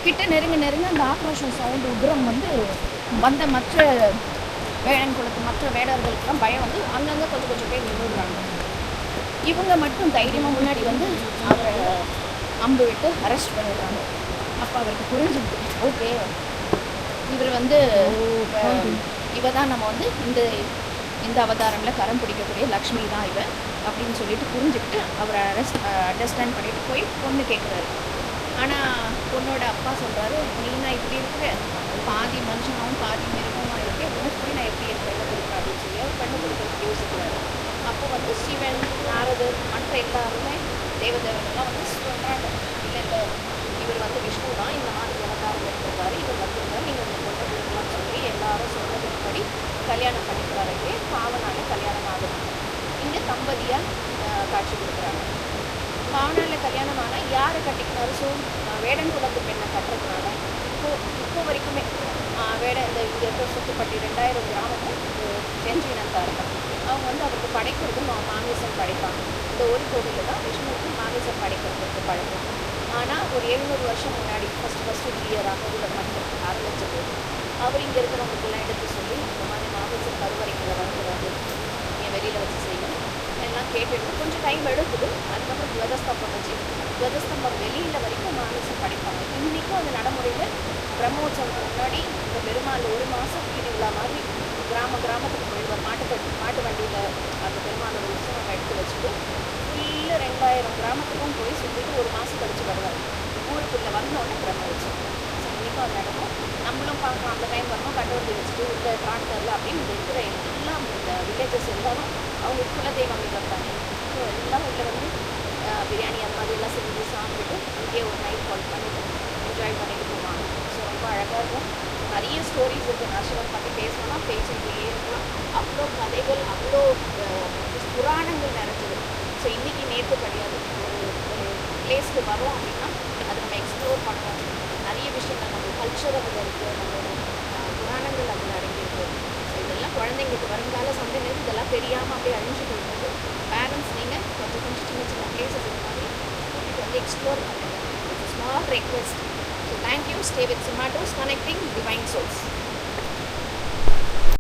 கிட்ட நெருங்க அந்த ஆக்ரோஷம் சவுண்டு உக்ரம் வந்து வந்த மற்ற வேடன் குலத்து மற்ற வேடர்களுக்கெல்லாம் பயம் வந்து அங்கங்கே கொஞ்சம் பேர் நின்றுடுறாங்க. இவங்க மட்டும் தைரியமாக முன்னாடி வந்து அவரை அம்பு விட்டு அரெஸ்ட் பண்ணிடுறாங்க. அப்போ அவருக்கு புரிஞ்சுது, ஓகே இவர் வந்து இவ தான் நம்ம வந்து இந்த அவதாரமில் கரம் பிடிக்கக்கூடிய லக்ஷ்மி தான் இவ அப்படின்னு சொல்லிட்டு புரிஞ்சுக்கிட்டு அவரை அண்டர்ஸ்டாண்ட் பண்ணிட்டு போய் பொண்ணு கேட்குறாரு. ஆனால் பொண்ணோட அப்பா சொல்கிறாரு, நீ நான் இப்படி இருக்கிற பாதி மனுஷனாகவும் பாதி மிருகமாக இருக்கேன், உனக்கு போய் நான் எப்படி என் பெண்ணை கொடுக்குறேன் அப்படின்னு சொல்லி அவர் பெண்ணு கொடுக்குறதுக்கு யோசிக்கிறாரு. அப்போ வந்து சிவன், நாரதர், மற்ற எல்லாருமே தேவதேவர்கள்லாம் வந்து சொல்கிறாங்க, இல்லை இவர் வந்து விஷ்ணு தான் இந்த மாதிரி அவதாரம் எடுத்திருக்காரு, இவர் வந்திருந்தார், நீங்கள் உங்கள் பொண்ணை கொடுக்கலாம்னு சொல்லி எல்லாரும் சொன்னதுபடி கல்யாணம் பண்ணிக்கிறாரு. பாவனால கல்யாணம் ஆகுது. இங்கே தம்பதியாக காட்சி கொடுக்குறாங்க. பாவனால கல்யாணம் ஆனால் யாரை கட்டிக்கினாரு? ஸோ வேடன் குலத்து பெண்ணை கட்டுறதுனால இப்போ வரைக்குமே இந்த இங்கே இருக்கிற சுற்றுப்பட்டி 2000 கிராமமும் செஞ்சு இனத்தார்கள் அவங்க வந்து அவருக்கு படைக்கிறது மாமிசம் படைப்பாங்க. இந்த ஒரு கோவிலில் தான் விஷ்ணுவுக்கு மாமிசம் படைக்கிறதுக்கு பழக்கம். ஆனால் ஒரு 700 வருஷம் முன்னாடி ஃபஸ்ட்டு கிளியராக இதில் மட்டும் ஆரம்பிச்சது. அவர் இங்கே இருக்கிறவங்களுக்கெல்லாம் எடுத்து சொல்லி இந்த மாதிரி மாமிசம் கருவறைகளை வந்துடாது, நீங்கள் வெளியில் வச்சு செய்யணும் எல்லாம் கேட்டுட்டு கொஞ்சம் டைம் எடுக்குது. அதுக்கப்புறம் துவதஸ்தம்பம் வச்சு துவதஸ்தம்பம் வெளியில் வரைக்கும் மாமிசம் படைப்பாங்க. இன்றைக்கும் அந்த நடைமுறையில் பிரம்மோற்சவத்துக்கு முன்னாடி இந்த பெருமாள் 1 மாதம் வீடு விழா மாதிரி கிராமத்துக்கு போயிடுவார். மாட்டு வண்டியில் அந்த பெருமாளோட உற்சவம் எடுத்து வச்சுட்டு ஃபுல்லு 2000 கிராமத்துக்கும் போய் சுற்றிட்டு 1 மாதம் கழிச்சு வருவார். ஊருக்குள்ளே வந்தோடனே பிரம்மோற்சவம். ஸோ இன்றைக்கும் அது நடக்கும். நம்மளும் பார்க்கலாம், அந்த டைம் வரணும் கட்டவர்த்தி வச்சுட்டு இந்த காட்டுல அப்படின்னு இருக்கிற எல்லாம் இந்த வில்லேஜஸ் எல்லாரும் அவங்க குலதெய்வம் இருக்காங்க. ஸோ எல்லாம் உள்ள வந்து பிரியாணி அந்த மாதிரி எல்லாம் செஞ்சு சாப்பிட்டுட்டு இங்கே ஒரு நைட் கால் பண்ணிட்டு என்ஜாய் பண்ணிட்டு போவாங்க. ஸோ ரொம்ப அழகாக இருக்கும். நிறைய ஸ்டோரிஸ் இருக்குது. நரசிம்மர் பற்றி பேசணும்னா பேசிக்கிட்டே இருக்கலாம். அவ்வளோ கதைகள், அவ்வளோ புராணங்கள் நிறைஞ்சது. ஸோ இன்றைக்கி நேற்று கிடையாது. ஒரு பிளேஸ்க்கு வரோம் அப்படின்னா அதை நம்ம எக்ஸ்ப்ளோர் பண்ணுவோம். நிறைய விஷயங்கள் நம்ம கல்ச்சர் அதில் இருக்குது, நம்மளோட புராணங்கள் அதில் அடங்கியிருக்கு. ஸோ இதெல்லாம் குழந்தைங்களுக்கு வருங்கால சந்தேகம் இதெல்லாம் தெரியாமல் அப்படியே அழிஞ்சு போயிடுது. பேரண்ட்ஸ் நீங்கள் கொஞ்சம் சின்ன பிளேசஸ் இந்த மாதிரி கூட்டிகிட்டு வந்து எக்ஸ்ப்ளோர் பண்ணுங்கள். It's small request. So thank you. Stay with Zomatos, connecting divine souls.